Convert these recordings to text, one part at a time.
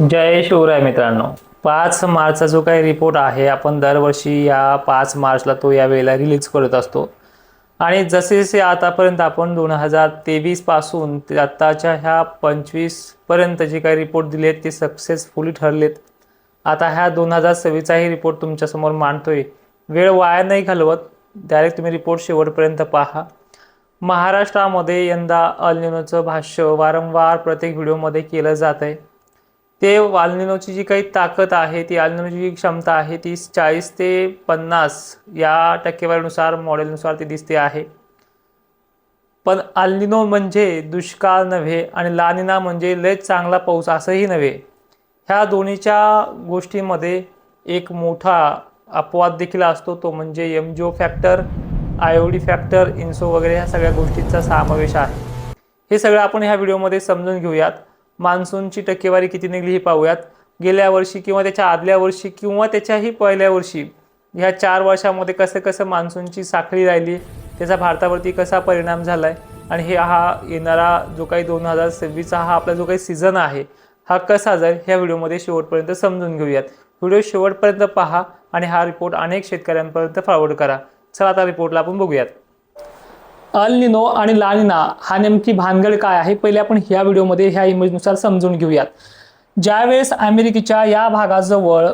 जय शिवराय मित्रांनो. 5 मार्चचा जो काही रिपोर्ट आहे आपण दरवर्षी या 5 मार्चला तो या वेळेला रिलीज करत असतो. आणि जसे जसे आतापर्यंत आपण 2023 पासून ते आत्ताच्या ह्या 25 पर्यंत जे काही रिपोर्ट दिले आहेत ते सक्सेसफुली ठरलेत. आता ह्या 2026चाही रिपोर्ट तुमच्यासमोर मांडतोय. वेळ वाया नाही घालवत, डायरेक्ट तुम्ही रिपोर्ट शेवटपर्यंत पहा. महाराष्ट्रामध्ये यंदा अल निनोचं भाष्य वारंवार प्रत्येक व्हिडिओमध्ये केलं जात आहे. ते अल निनोची जी काही ताकद आहे, ती अल निनोची जी क्षमता आहे ती 40 ते 50 या टक्केवारीनुसार मॉडेलनुसार ती दिसते आहे. पण अल निनो म्हणजे दुष्काळ नव्हे आणि ला निना म्हणजे लय चांगला पाऊस असंही नव्हे. ह्या दोन्हीच्या गोष्टींमध्ये एक मोठा अपवाद देखील असतो, तो म्हणजे एमजीओ फॅक्टर, आयओडी फॅक्टर, इन्सो वगैरे ह्या सगळ्या गोष्टींचा समावेश आहे. हे सगळं आपण ह्या व्हिडिओमध्ये समजून घेऊयात. मान्सूनची टक्केवारी किती निघली हे पाहूयात. गेल्या वर्षी किंवा त्याच्या आदल्या वर्षी किंवा त्याच्याही पहिल्या वर्षी ह्या 4 वर्षामध्ये कसं मान्सूनची साखळी राहिली, त्याचा भारतावरती कसा परिणाम झाला आहे आणि हा येणारा जो काही 2026चा हा आपला जो काही सीझन आहे हा कसा जाईल ह्या व्हिडिओमध्ये शेवटपर्यंत समजून घेऊयात. व्हिडिओ शेवटपर्यंत पहा आणि हा रिपोर्ट अनेक शेतकऱ्यांपर्यंत फॉरवर्ड करा. चला आता रिपोर्टला आपण बघूयात. अल निनो आणि ला निना हा नेमकी भानगड काय आहे पहिले आपण ह्या व्हिडिओमध्ये ह्या इमेजनुसार समजून घेऊयात. ज्यावेळेस अमेरिकेच्या या भागाजवळ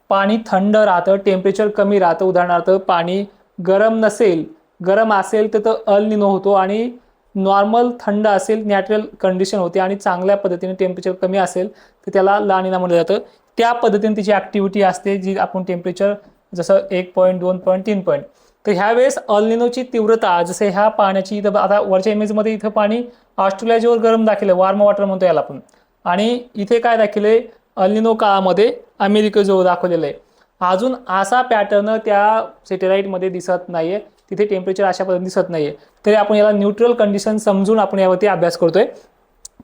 पाणी थंड राहतं, टेम्परेचर कमी राहतं, उदाहरणार्थ पाणी गरम असेल तर अल निनो होतो आणि नॉर्मल थंड असेल नॅचरल कंडिशन होते आणि चांगल्या पद्धतीने टेम्परेचर कमी असेल तर त्याला ला निना म्हटलं जातं. त्या पद्धतीने तिची ॲक्टिव्हिटी असते जी आपण टेम्परेचर जसं 1 2 3 तर ह्यावेळेस अल निनोची तीव्रता जसे ह्या पाण्याची इथं आता वरच्या इमेजमध्ये इथं पाणी ऑस्ट्रेलियाजवळ गरम दाखवलं, वॉर्म वॉटर म्हणतो याला आपण. आणि इथे काय दाखवलंय अल निनो काळामध्ये अमेरिकेजवळ दाखवलेलं आहे. अजून असा पॅटर्न त्या सॅटेलाईटमध्ये दिसत नाहीये, तिथे टेम्परेचर अशा पद्धतीने दिसत नाहीये. तरी आपण याला न्यूट्रल कंडिशन समजून आपण यावरती अभ्यास करतोय.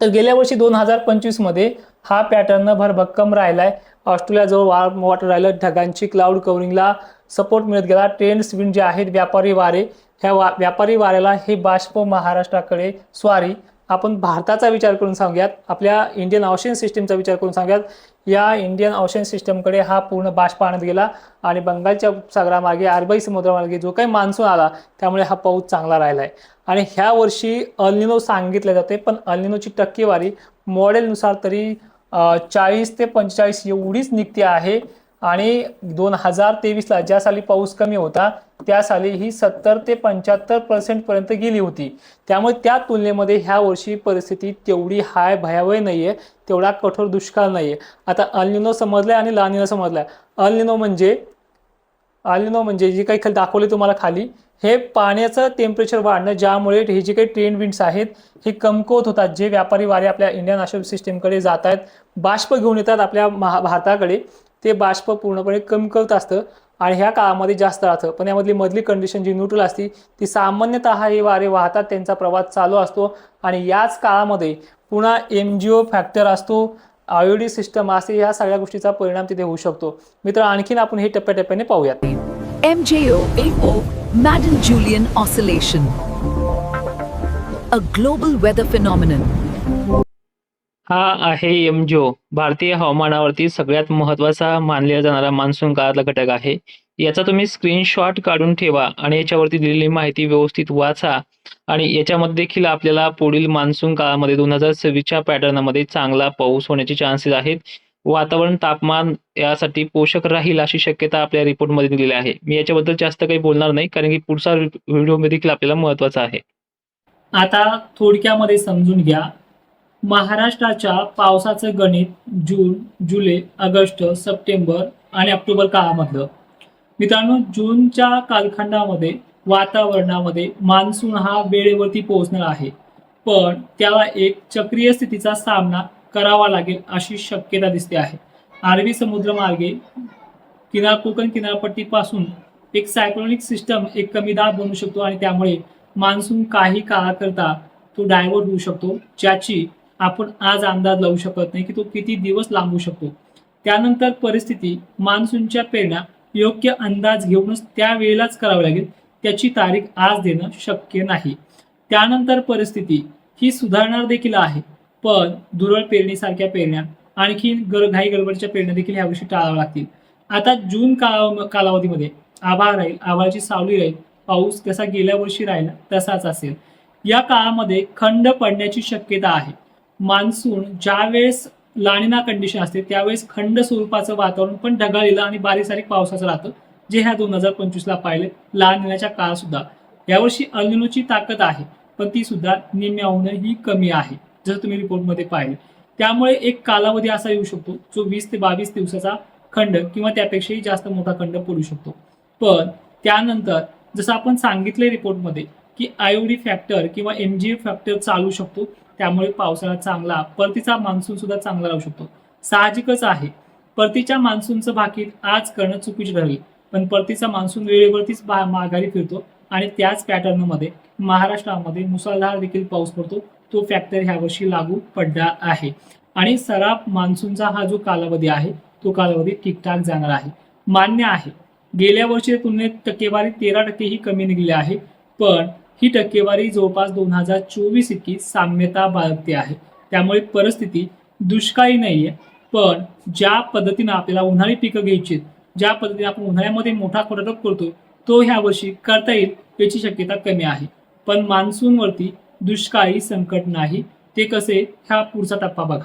तर गेल्या वर्षी 2025मध्ये हा पॅटर्न भरभक्कम राहिलाय. ऑस्ट्रेलियाजवळ वॉर्म वॉटर राहिलं, ढगांची क्लाउड कव्हरिंगला सपोर्ट मिळत गेला. ट्रेंड्स विंड जे आहेत व्यापारी वारे, ह्या व्यापारी वाऱ्याला हे बाष्प महाराष्ट्राकडे आपण भारताचा विचार करून सांगूयात, आपल्या इंडियन ओशन सिस्टीमचा विचार करून सांगूयात. या इंडियन ओशन सिस्टमकडे हा पूर्ण बाष्प आणत गेला आणि बंगालच्या सागरामार्गे अरबी समुद्रामार्गे जो काही मान्सून आला त्यामुळे हा पाऊस चांगला राहिला आहे. आणि ह्या वर्षी अल निनो सांगितले जाते, पण अल निनोची टक्केवारी मॉडेलनुसार तरी 40 ते 45 एवढीच निघते आहे. आणि 2023ला ज्या साली पाऊस कमी होता त्या साली ही 70 ते 75% पर्यंत गेली होती. त्यामुळे त्या तुलनेमध्ये ह्या वर्षी परिस्थिती तेवढी भयावह नाहीये, तेवढा कठोर दुष्काळ नाहीये. आता अल निनो समजलाय आणि ला निना समजलाय. अल निनो म्हणजे जे काही दाखवले तुम्हाला खाली, हे पाण्याचं टेम्परेचर वाढणं ज्यामुळे हे जे काही ट्रेंड विंड्स आहेत हे कमकुवत होतात. जे व्यापारी वारे आपल्या इंडियन ओशन सिस्टीमकडे जात आहेत, बाष्प घेऊन येतात आपल्या भारताकडे, ते बाष्प पूर्णपणे कमकुवत असतं आणि ह्या काळामध्ये जास्त राहतं. पण यामधली मधली कंडिशन जी न्यूट्रल असती ती सामान्यतः हे वारे वाहतात, त्यांचा प्रवास चालू असतो. आणि याच काळामध्ये पुन्हा एमजीओ फॅक्टर असतो, आयओडी सिस्टम असते, या सगळ्या गोष्टीचा परिणाम तिथे होऊ शकतो. मित्र आणखीन आपण हे टप्प्याटप्प्याने पाहूयात. MJO Madden-Julian Oscillation, a global weather phenomenon. हा आहे एमजीओ, भारतीय हवामानावरती सगळ्यात महत्त्वाचा मानला जाणारा मान्सून काळातला घटक आहे. याचा तुम्ही स्क्रीनशॉट काढून ठेवा आणि याच्यावरती दिलेली माहिती व्यवस्थित वाचा. आणि याच्यामध्ये देखील आपल्याला पुढील मान्सून काळामध्ये 2026च्या पॅटर्नमध्ये चांगला पाऊस होण्याचे चान्सेस आहेत. वातावरण तापमान यासाठी पोषक राहील अशी शक्यता आपल्या रिपोर्टमध्ये दिलेली आहे. मी याच्याबद्दल जास्त काही बोलणार नाही कारण की पुढचा व्हिडिओ देखील आपल्याला महत्त्वाचा आहे. आता थोडक्यामध्ये समजून घ्या. महाराष्ट्राच्या पावसाचं गणित जून, जुलै, ऑगस्ट, सप्टेंबर आणि ऑक्टोबर काळामधलं. मित्रांनो, जूनच्या कालखंडामध्ये वातावरणामध्ये मान्सून हा वेळेवरती पोहोचणार आहे, पण त्याला एक चक्रीय स्थितीचा सामना करावा लागेल अशी शक्यता दिसते आहे. अरबी समुद्रमार्गे कोकण किनारपट्टीपासून एक सायक्लोनिक सिस्टम एक कमी दाब बनू शकतो आणि त्यामुळे मान्सून काही काळाकरता तो डायव्हर्ट होऊ शकतो, ज्याची आपण आज अंदाज लावू शकत नाही की तो किती दिवस लांबू शकतो. त्यानंतर परिस्थिती मान्सूनच्या पेरण्या योग्य अंदाज घेऊनच त्या वेळेलाच करावी लागेल, त्याची तारीख आज देणं शक्य नाही. त्यानंतर परिस्थिती ही सुधारणार देखील आहे, पण धुरळ पेरणीसारख्या पेरण्या आणखी घाई गडबडीच्या पेरण्या देखील यावर्षी टाळाव्या लागतील. आता जून कालावधीमध्ये आभाळ राहील, आभाळाची सावली राहील, पाऊस जसा गेल्या वर्षी राहिला तसाच असेल. या काळामध्ये खंड पडण्याची शक्यता आहे. मान्सून ज्यावेळेस लानिना कंडिशन असते त्यावेळेस खंड स्वरूपाचं वातावरण पण ढगाळलेलं आणि बारीक सारीक पावसाचं राहतं, जे ह्या 2025ला पाहिले. लानिनाच्या काळ सुद्धा यावर्षी अल निनोची ताकद आहे, पण ती सुद्धा निम्म्याहूनही कमी आहे, जसं तुम्ही रिपोर्टमध्ये पाहिले. त्यामुळे एक कालावधी असा येऊ शकतो जो 20 ते 22 दिवसाचा खंड किंवा त्यापेक्षाही जास्त मोठा खंड पडू शकतो. पण त्यानंतर जसं आपण सांगितले रिपोर्टमध्ये की आयओडी फॅक्टर किंवा एमजीएफ फॅक्टर चालू शकतो, त्यामुळे पावसाळा चांगला, परतीचा मान्सून सुद्धा चांगला राहू शकतो. साहजिकच आहे, परतीच्या मान्सूनचं भाकीत आज करणं चुकीचं ठरेल, पण परतीचा मान्सून वेळेवरतीच माघारी फिरतो आणि त्याच पॅटर्नमध्ये महाराष्ट्रामध्ये मुसळधार देखील पाऊस पडतो. तो फॅक्टर ह्या वर्षी लागू पडला आहे आणि सराफ मान्सूनचा हा जो कालावधी आहे तो कालावधी ठीकठाक जाणार आहे. मान्य आहे, गेल्या वर्षी तुलनेत टक्केवारी 13% ही कमी निघली आहे, पण ही टक्केवारी जवळपास 2024 इतकी साम्यता बाळगते आहे. त्यामुळे परिस्थिती दुष्काळी नाहीये, पण ज्या पद्धतीनं आपल्याला उन्हाळी पिकं घ्यायची, ज्या पद्धतीने आपण उन्हाळ्यामध्ये मोठा कडक करतोय तो ह्या वर्षी करता येईल याची शक्यता कमी आहे. पण मान्सूनवरती दुष्काळी संकट नाही. ते कसे, हा पुढचा टप्पा बघा.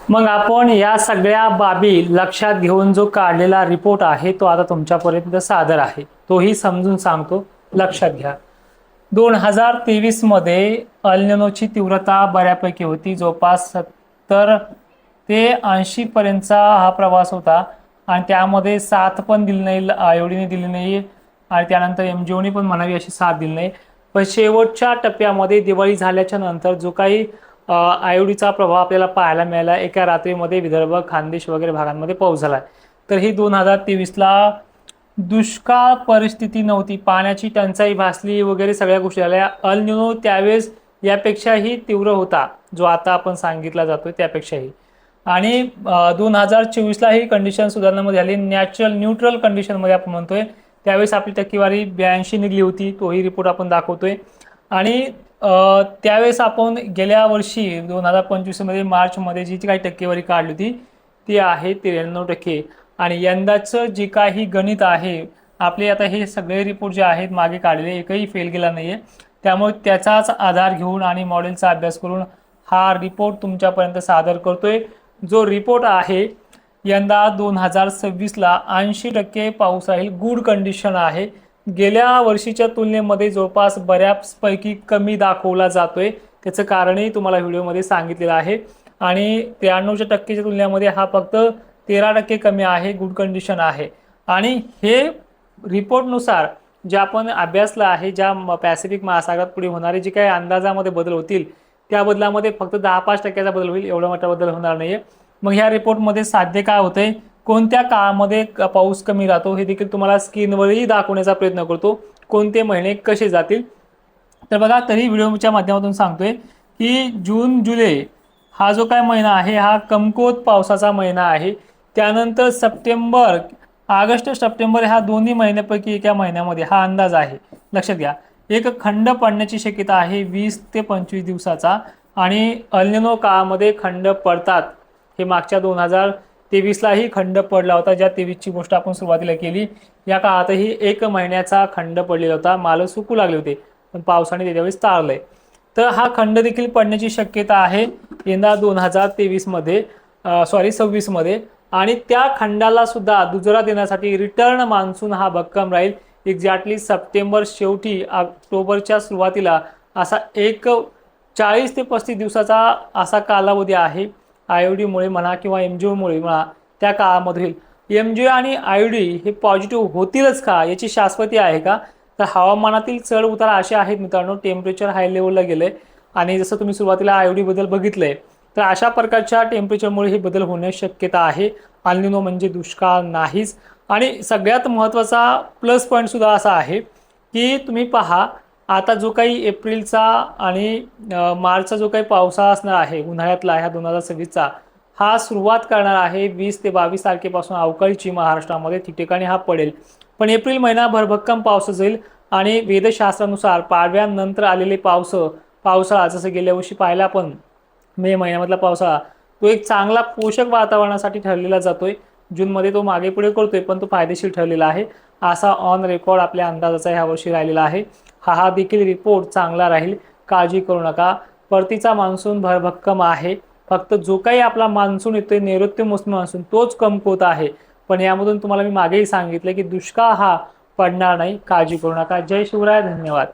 मग आपण या सगळ्या बाबी लक्षात घेऊन जो काढलेला रिपोर्ट आहे तो आता तुमच्यापर्यंत सादर आहे, तोही समजून सांगतो, लक्षात घ्या. 2023 मध्ये अल निनोची तीव्रता बऱ्यापैकी होती, जवळपास 70 ते 80 पर्यंतचा हा प्रवास होता आणि त्यामध्ये साथ पण दिली नाही, आयोडीने दिली नाही आणि त्यानंतर एमजीओने पण म्हणावी अशी साथ दिली नाही. पण शेवटच्या टप्प्यामध्ये दिवाळी झाल्याच्या नंतर जो काही आयोडीचा प्रभाव आपल्याला पाहायला मिळाला, एका रात्रीमध्ये विदर्भ, खानदेश वगैरे भागांमध्ये पाऊस झाला. तर ही 2023ला दुष्काळ परिस्थिती नव्हती, पाण्याची टंचाई भासली वगैरे सगळ्या गोष्टी झाल्या. अल निनो त्यावेळेस यापेक्षाही तीव्र होता, जो आता आपण सांगितला जातोय त्यापेक्षाही. आणि 2024ला ही कंडिशन सुधारण्यामध्ये झाली, नॅचरल न्यूट्रल कंडिशनमध्ये आपण म्हणतोय. त्यावेळेस आपली टक्केवारी 82 निघली होती, तोही रिपोर्ट आपण दाखवतोय. आणि त्यावेळेस आपण गेल्या वर्षी 2025 मध्ये मार्चमध्ये जी काही टक्केवारी काढली होती ती आहे 93%. आणि यंदाचं जे काही गणित आहे आपले, आता हे सगळे रिपोर्ट जे आहेत मागे काढलेले एकही फेल गेला नाहीये. त्यामुळे त्याचाच आधार घेऊन आणि मॉडेलचा अभ्यास करून हा रिपोर्ट तुमच्यापर्यंत सादर करतोय. जो रिपोर्ट आहे यंदा 2026ला 80% पाऊस राहील, गुड कंडिशन आहे. गेल्या वर्षीच्या तुलनेमध्ये जवळपास बऱ्याचपैकी कमी दाखवला जातोय. त्याचं कारणही तुम्हाला व्हिडिओमध्ये सांगितलेलं आहे. आणि 93% तुलनेमध्ये हा फक्त 13% कमी आहे, गुड कंडिशन आहे. आणि हे रिपोर्टनुसार जे आपण अभ्यासलं आहे, ज्या पॅसिफिक महासागरात पुढे होणारे जे काही अंदाजामध्ये बदल होतील त्या बदलामध्ये फक्त 10-5% बदल होईल, एवढा मोठा बदल होणार नाहीये. मग ह्या रिपोर्टमध्ये साध्य काय होतंय, कोणत्या काळामध्ये पाऊस कमी राहतो हे देखील तुम्हाला स्क्रीनवरही दाखवण्याचा प्रयत्न करतो, कोणते महिने कसे जातील. तर बघा, तरी व्हिडिओच्या माध्यमातून सांगतोय की जून जुलै हा जो काय महिना आहे हा कमकुवत पावसाचा महिना आहे. त्यानंतर सप्टेंबर, ऑगस्ट सप्टेंबर ह्या दोन्ही महिन्यापैकी एका महिन्यामध्ये हा अंदाज आहे. लक्षात घ्या, एक खंड पडण्याची शक्यता आहे 20 ते 25 दिवसाचा. आणि अल निनो काळामध्ये खंड पडतात. हे मागच्या 2023लाही खंड पडला होता, ज्या 23ची गोष्ट आपण सुरुवातीला केली. या काळातही 1 महिन्याचा खंड पडलेला होता, माल सुकू लागले होते, पण पावसाने त्याच्यावेळेस टाळलंय. तर हा खंड देखील पडण्याची शक्यता आहे यंदा 2026 मध्ये. आणि त्या खंडाला सुद्धा दुजोरा देण्यासाठी रिटर्न मान्सून हा भक्कम राहील. एक्झॅक्टली सप्टेंबर शेवटी ऑक्टोबरच्या सुरुवातीला असा एक 40 ते 35 दिवसाचा असा कालावधी आहे. आयोडीमुळे म्हणा किंवा एमजीओमुळे म्हणा त्या काळामध्ये होईल. एमजीओ आणि आयोडी हे पॉझिटिव्ह होतीलच का, याची शाश्वती आहे का? तर हवामानातील चढ उतार असे आहेत मित्रांनो, टेम्परेचर हाय लेवलला गेलंय आणि जसं तुम्ही सुरुवातीला आयोडी बद्दल बघितलंय, तर अशा प्रकारच्या टेम्परेचरमुळे हे बदल होण्याची शक्यता आहे. अल निनो म्हणजे दुष्काळ नाहीच. आणि सगळ्यात महत्त्वाचा प्लस पॉईंट सुद्धा असा आहे की तुम्ही पहा, आता जो काही एप्रिलचा आणि मार्चचा जो काही पावसाळा असणार आहे उन्हाळ्यातला ह्या 2026चा, हा सुरुवात करणार आहे 20 ते 22 तारखेपासून अवकाळीची महाराष्ट्रामध्ये ठिकठिकाणी हा पडेल. पण एप्रिल महिना भरभक्कम पाऊस जाईल. आणि वेधशास्त्रानुसार पाडव्यानंतर आलेले पावसाळा, जसं गेल्या वर्षी पाहिला आपण मे महिन्यामधला पावसाळा, तो एक चांगला पोषक वातावरणासाठी ठरलेला जातोय. जूनमध्ये तो मागे पुढे करतोय पण तो फायदेशीर ठरलेला आहे. असा ऑन रेकॉर्ड आपल्या अंदाजाचा ह्या वर्षी राहिलेला आहे. हा देखील रिपोर्ट चांगला राहील, काळजी करू नका. परतीचा मान्सून भरभक्कम आहे. फक्त जो काही आपला मान्सून येतोय नैऋत्य मोसमी मान्सून तोच कमकुवत आहे. पण यामधून तुम्हाला मी मागेही सांगितलं की दुष्काळ हा पडणार नाही, काळजी करू नका. जय शिवराय, धन्यवाद.